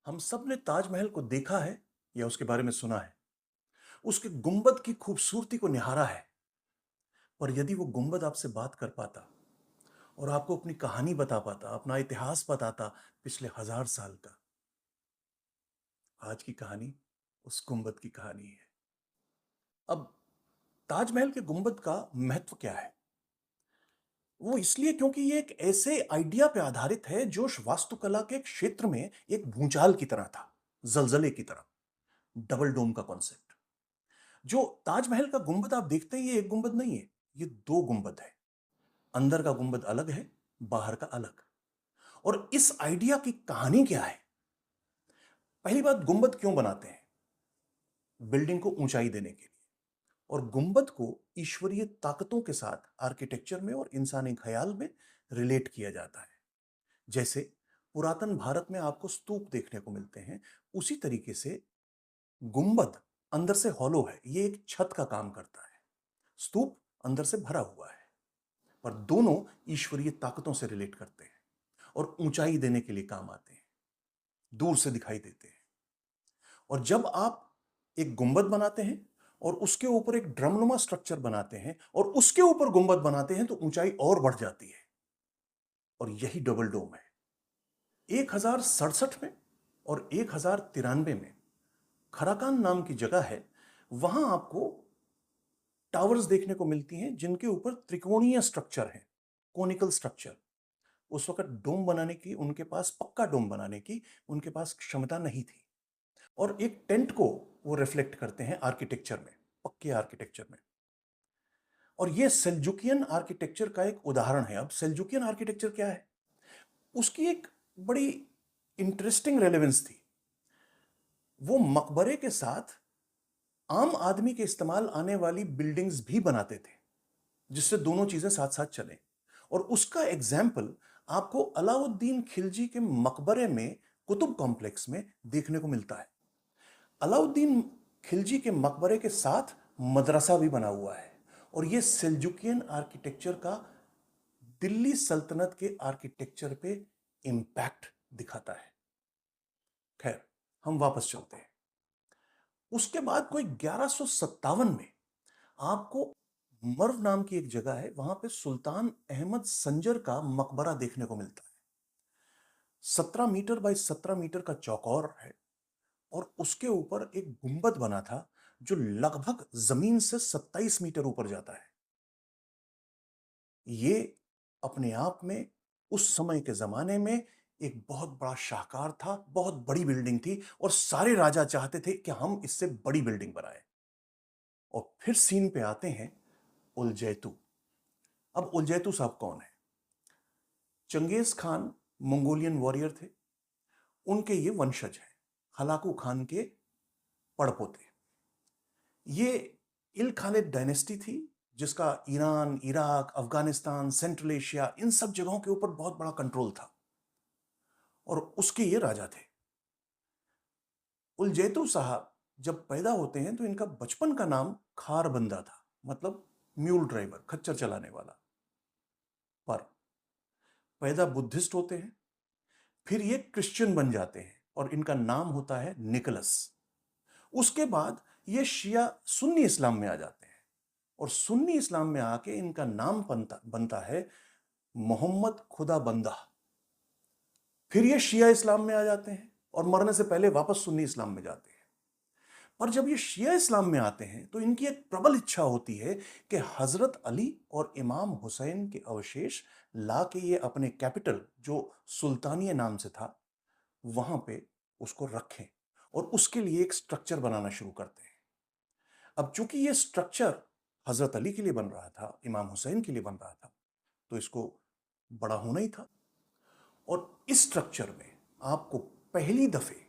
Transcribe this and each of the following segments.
हम सब ने ताजमहल को देखा है या उसके बारे में सुना है। उसके गुंबद की खूबसूरती को निहारा है। पर यदि वो गुंबद आपसे बात कर पाता और आपको अपनी कहानी बता पाता, अपना इतिहास बताता पिछले 1000 साल का, आज की कहानी उस गुंबद की कहानी है। अब ताजमहल के गुंबद का महत्व क्या है? वो इसलिए क्योंकि ये एक ऐसे आइडिया पे आधारित है जो वास्तुकला के क्षेत्र में एक भूचाल की तरह था, जलजले की तरह। डबल डोम का कॉन्सेप्ट। जो ताजमहल का गुंबद आप देखते हैं, ये एक गुंबद नहीं है, ये दो गुंबद है। अंदर का गुंबद अलग है, बाहर का अलग। और इस आइडिया की कहानी क्या है? पहली बात, गुंबद क्यों बनाते हैं? बिल्डिंग को ऊंचाई देने के लिए। और गुंबद को ईश्वरीय ताकतों के साथ आर्किटेक्चर में और इंसानी ख्याल में रिलेट किया जाता है। जैसे पुरातन भारत में आपको स्तूप देखने को मिलते हैं, उसी तरीके से गुंबद अंदर से हॉलो है, ये एक छत का काम करता है। स्तूप अंदर से भरा हुआ है। पर दोनों ईश्वरीय ताकतों से रिलेट करते हैं और ऊंचाई देने के लिए काम आते हैं, दूर से दिखाई देते हैं। और जब आप एक गुंबद बनाते हैं और उसके ऊपर एक ड्रमनुमा स्ट्रक्चर बनाते हैं और उसके ऊपर गुंबद बनाते हैं, तो ऊंचाई और बढ़ जाती है। और यही डबल डोम है। 1067 में और 1093 में खराकान नाम की जगह है, वहां आपको टावर्स देखने को मिलती हैं जिनके ऊपर त्रिकोणीय स्ट्रक्चर है, कोनिकल स्ट्रक्चर। उस वक्त डोम बनाने की उनके पास, पक्का डोम बनाने की उनके पास क्षमता नहीं थी। और एक टेंट को वो रिफ्लेक्ट करते हैं आर्किटेक्चर में, पक्के आर्किटेक्चर में। और ये सेल्जुकियन आर्किटेक्चर का एक उदाहरण है। अब सेल्जुकियन आर्किटेक्चर क्या है? उसकी एक बड़ी इंटरेस्टिंग रेलेवेंस थी। वो मकबरे के साथ आम आदमी के इस्तेमाल आने वाली बिल्डिंग्स भी बनाते थे, जिससे दोनों चीजें साथ साथ चलें। और उसका एग्जाम्पल आपको अलाउद्दीन खिलजी के मकबरे में, कुतुब कॉम्प्लेक्स में देखने को मिलता है। अलाउद्दीन खिलजी के मकबरे के साथ मदरसा भी बना हुआ है। और यह सेल्जुकियन आर्किटेक्चर का दिल्ली सल्तनत के आर्किटेक्चर पे इंपैक्ट दिखाता है। खैर, हम वापस चलते हैं। उसके बाद कोई 1157 में आपको मर्व नाम की एक जगह है, वहां पे सुल्तान अहमद संजर का मकबरा देखने को मिलता है। 17 मीटर बाय 17 मीटर का चौकोर है और उसके ऊपर एक गुंबद बना था जो लगभग जमीन से 27 मीटर ऊपर जाता है। ये अपने आप में उस समय के जमाने में एक बहुत बड़ा शाहकार था, बहुत बड़ी बिल्डिंग थी और सारे राजा चाहते थे कि हम इससे बड़ी बिल्डिंग बनाएं। और फिर सीन पे आते हैं उलजैतू। अब उलजैतू साहब कौन है? चंगेज खान मंगोलियन वॉरियर थे, उनके ये वंशज हैं, हलाकू खान के पड़पोते। ये इल खालिद डायनेस्टी थी, जिसका Iran, Iraq, Afghanistan, central Asia, इन सब जगहों के ऊपर बहुत बड़ा कंट्रोल था। और उसके ये राजा थे। उलजैतू साहब जब पैदा होते हैं तो इनका बचपन का नाम खार बंदा था, मतलब म्यूल ड्राइवर, खच्चर चलाने वाला। पर पैदा बुद्धिस्ट होते हैं, फिर ये क्रिश्चियन बन जाते हैं और इनका नाम होता है निकलस। उसके बाद ये शिया सुन्नी इस्लाम में आ जाते हैं और सुन्नी इस्लाम में आके इनका नाम बनता बनता है मोहम्मद खुदा बंदा। फिर ये शिया इस्लाम में आ जाते हैं और मरने से पहले वापस सुन्नी इस्लाम में जाते हैं। पर जब ये शिया इस्लाम में आते हैं तो इनकी एक प्रबल इच्छा होती है कि हजरत अली और इमाम हुसैन के अवशेष ला के ये अपने कैपिटल, जो सुल्तानिया नाम से था, वहां पे उसको रखें। और उसके लिए एक स्ट्रक्चर बनाना शुरू करते हैं। अब चूंकि ये स्ट्रक्चर हजरत अली के लिए बन रहा था, इमाम हुसैन के लिए बन रहा था, तो इसको बड़ा होना ही था। और इस स्ट्रक्चर में आपको पहली दफे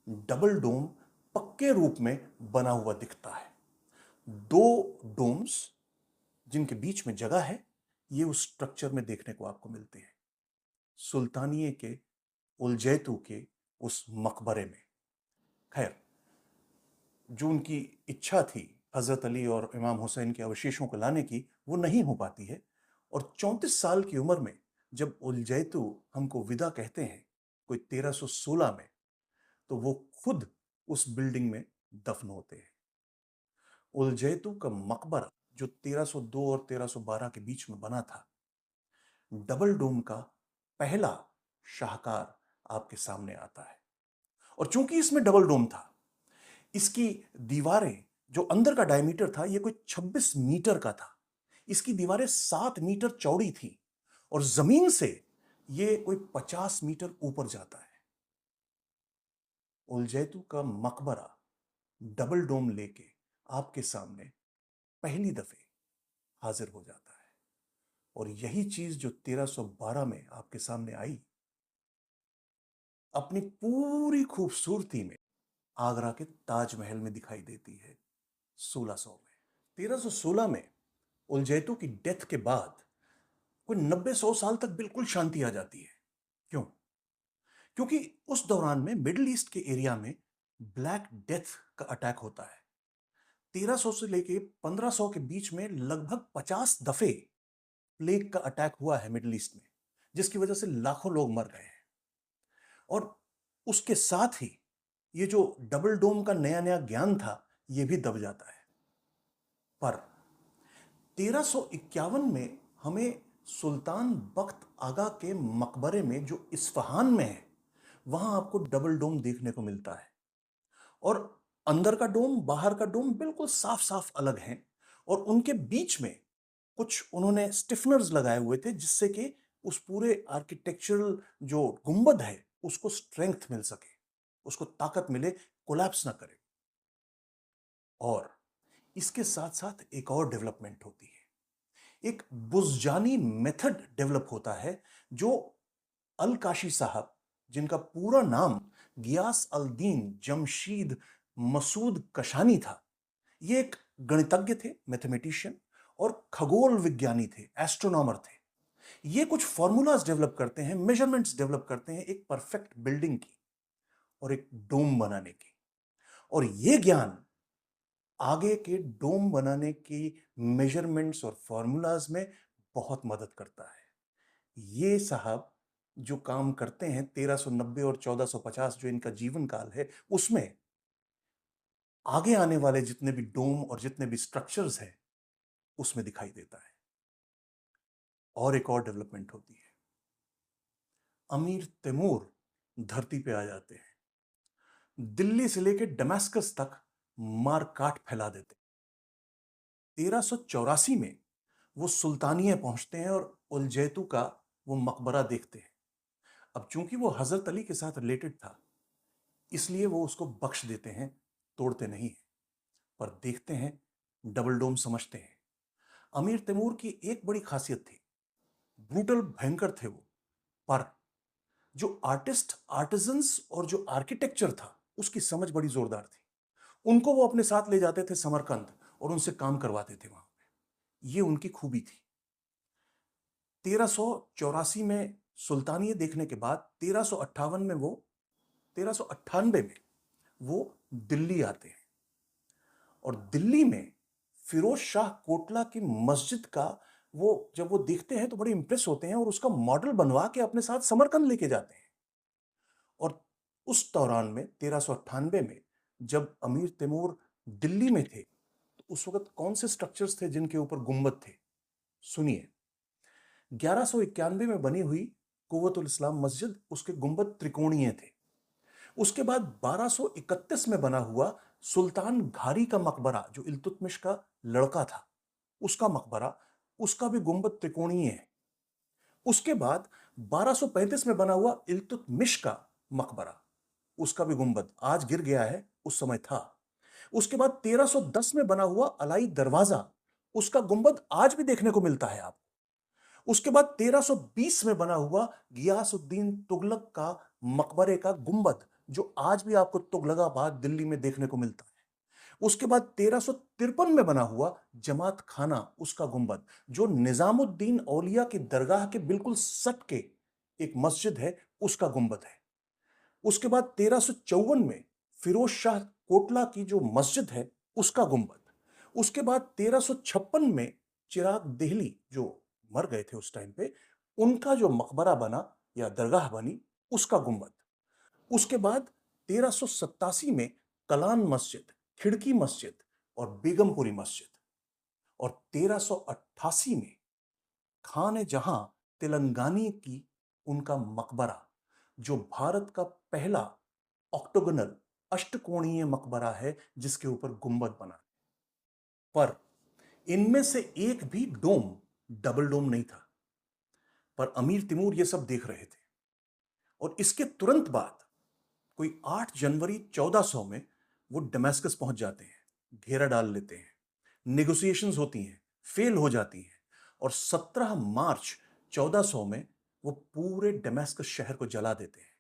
डबल डोम पक्के रूप में बना हुआ दिखता है। दो डोम्स जिनके बीच में जगह है, ये उस स्ट्रक्चर में देखने को आपको मिलते हैं, सुल्तानिये के उलजैतू के उस मकबरे में। खैर, जो उनकी इच्छा थी हजरत अली और इमाम हुसैन के अवशेषों को लाने की, वो नहीं हो पाती है। और 34 साल की उम्र में जब उलजैतू हमको विदा कहते हैं, कोई 1316 में, तो वो खुद उस बिल्डिंग में दफन होते हैं। उलजैतू का मकबरा जो 1302 और 1312 के बीच में बना था, डबल डोम का पहला शाहकार आपके सामने आता है। और चूंकि इसमें डबल डोम था, इसकी दीवारें, जो अंदर का डायमीटर था, ये कोई 26 मीटर का था। इसकी दीवारें 7 मीटर चौड़ी थी और जमीन से ये कोई 50 मीटर ऊपर जाता है। उलजैतू का मकबरा डबल डोम लेके आपके सामने पहली दफे हाजिर हो जाता है। और यही चीज जो 1312 में आपके सामने आई, अपनी पूरी खूबसूरती में आगरा के ताजमहल में दिखाई देती है 1600 में। 1316 में उलजैतू की डेथ के बाद कोई 90-100 साल तक बिल्कुल शांति आ जाती है। क्यों? क्योंकि उस दौरान में मिडिल ईस्ट के एरिया में ब्लैक डेथ का अटैक होता है। 1300 से लेके 1500 के बीच में लगभग 50 दफे प्लेग का अटैक हुआ है मिडिल ईस्ट में, जिसकी वजह से लाखों लोग मर गए हैं। और उसके साथ ही ये जो डबल डोम का नया नया ज्ञान था, ये भी दब जाता है। पर 1351 में हमें सुल्तान बख्त आगा के मकबरे में, जो इस्फहान में है, वहां आपको डबल डोम देखने को मिलता है। और अंदर का डोम, बाहर का डोम बिल्कुल साफ साफ अलग हैं। और उनके बीच में कुछ उन्होंने स्टिफनर्स लगाए हुए थे, जिससे कि उस पूरे आर्किटेक्चरल जो गुंबद है उसको स्ट्रेंथ मिल सके, उसको ताकत मिले, कोलैप्स ना करे। और इसके साथ साथ एक और डेवलपमेंट होती है, एक बुज़जानी मेथड डेवलप होता है, जो अल काशी साहब, जिनका पूरा नाम गियास अल दीन जमशीद मसूद कशानी था, ये एक गणितज्ञ थे, मैथमेटिशियन और खगोल विज्ञानी थे, एस्ट्रोनॉमर थे। ये कुछ फॉर्मूलाज डेवलप करते हैं, मेजरमेंट्स डेवलप करते हैं एक परफेक्ट बिल्डिंग की और एक डोम बनाने की। और ये ज्ञान आगे के डोम बनाने की मेजरमेंट्स और फॉर्मूलाज में बहुत मदद करता है। ये साहब जो काम करते हैं 1390 और 1450, जो इनका जीवन काल है, उसमें आगे आने वाले जितने भी डोम और जितने भी स्ट्रक्चर्स हैं, उसमें दिखाई देता है। और एक और डेवलपमेंट होती है, अमीर तैमूर धरती पे आ जाते हैं, दिल्ली से लेकर दमास्कस तक मारकाट फैला देते हैं। 1384 में वो सुल्तानिया पहुंचते हैं और उलजैतू का वो मकबरा देखते हैं। अब चूंकि वो हजरत अली के साथ रिलेटेड था, इसलिए वो उसको बख्श देते हैं, तोड़ते नहीं हैं। पर देखते हैं, डबल डोम समझते हैं। अमीर तैमूर की एक बड़ी खासियत थी, ब्रूटल भयंकर थे वो, पर जो आर्टिस्ट, आर्टिजन्स और जो आर्किटेक्चर था, उसकी समझ बड़ी जोरदार थी। उनको वो अपने साथ ले जाते थे समरकंद और उनसे काम करवाते थे वहां पे। ये उनकी खूबी थी। 1384 में सुल्तानिया देखने के बाद 1358 में वो 1398 में वो दिल्ली आते हैं। और दिल्ली में फिरोज शाह कोटला की मस्जिद का वो जब वो देखते हैं तो बड़े इंप्रेस होते हैं और उसका मॉडल बनवा के अपने साथ समरकंद लेके जाते हैं। और उस दौरान में 1398 में जब अमीर तैमूर दिल्ली में थे, तो उस वक्त कौन से स्ट्रक्चर्स थे जिनके ऊपर गुंबद थे? सुनिए। 1191 में बनी हुई कुव्वतुल इस्लाम मस्जिद, उसके गुंबद त्रिकोणीय थे। उसके बाद 1231 में बना हुआ सुल्तान घारी का मकबरा, जो इल्तुतमिश का लड़का था, उसका मकबरा, उसका भी गुंबद त्रिकोणीय है। उसके बाद 1235 में बना हुआ इल्तुतमिश का मकबरा, उसका भी गुंबद आज गिर गया है, उस समय था। उसके बाद 1310 में बना हुआ अलाई दरवाजा, उसका गुंबद आज भी देखने को मिलता है आप। उसके बाद 1320 में बना हुआ गियासुद्दीन तुगलक का मकबरे का गुंबद, जो आज भी आपको तुगलकाबाद दिल्ली में देखने को मिलता है। उसके बाद 1353 में बना हुआ जमात खाना, उसका गुंबद, जो निजामुद्दीन औलिया की दरगाह के बिल्कुल सट के एक मस्जिद है, उसका गुंबद है। उसके बाद 1354 में फिरोज शाह कोटला की जो मस्जिद है, उसका गुंबद। उसके बाद 1356 में चिराग देहली, जो मर गए थे उस टाइम पे, उनका जो मकबरा बना या दरगाह बनी, उसका गुंबद। उसके बाद 1387 में कलान मस्जिद, खिड़की मस्जिद और बेगमपुरी मस्जिद, और 1388 में खान जहां तेलंगानी की उनका मकबरा, जो भारत का पहला ऑक्टोगोनल अष्टकोणीय मकबरा है जिसके ऊपर गुंबद बना। पर इनमें से एक भी डोम डबल डोम नहीं था। पर अमीर तिमूर ये सब देख रहे थे और इसके तुरंत बाद कोई 8 जनवरी 1400 में वो दमेस्कस पहुंच जाते हैं, घेरा डाल लेते हैं, नेगोशिएशंस होती हैं, फेल हो जाती हैं, और 17 मार्च 1400 में वो पूरे दमेस्कस शहर को जला देते हैं।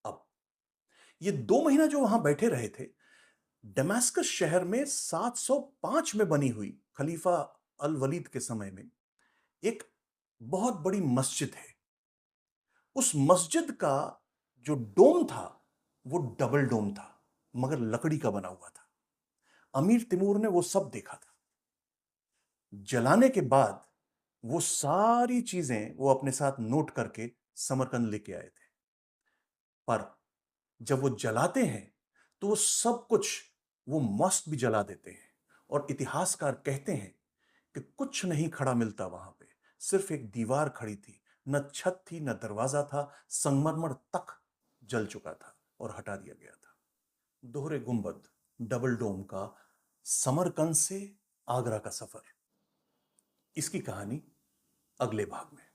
अब ये 2 महीना जो वहां बैठे रहे थे, दमेस्कस शहर में 705 में बनी हुई खलीफा अल वलीद के समय में एक बहुत बड़ी मस्जिद है। उस मस्जिद का जो डोम था वो डबल डोम था, मगर लकड़ी का बना हुआ था। अमीर तिमूर ने वो सब देखा था। जलाने के बाद वो सारी चीजें वो अपने साथ नोट करके समरकंद लेके आए थे। पर जब वो जलाते हैं तो वो सब कुछ, वो मस्त भी जला देते हैं। और इतिहासकार कहते हैं कि कुछ नहीं खड़ा मिलता वहां पे, सिर्फ एक दीवार खड़ी थी, न छत थी न दरवाजा था, संगमरमर तक जल चुका था और हटा दिया गया था। दोहरे गुंबद, डबल डोम का समरकंद से आगरा का सफर, इसकी कहानी अगले भाग में।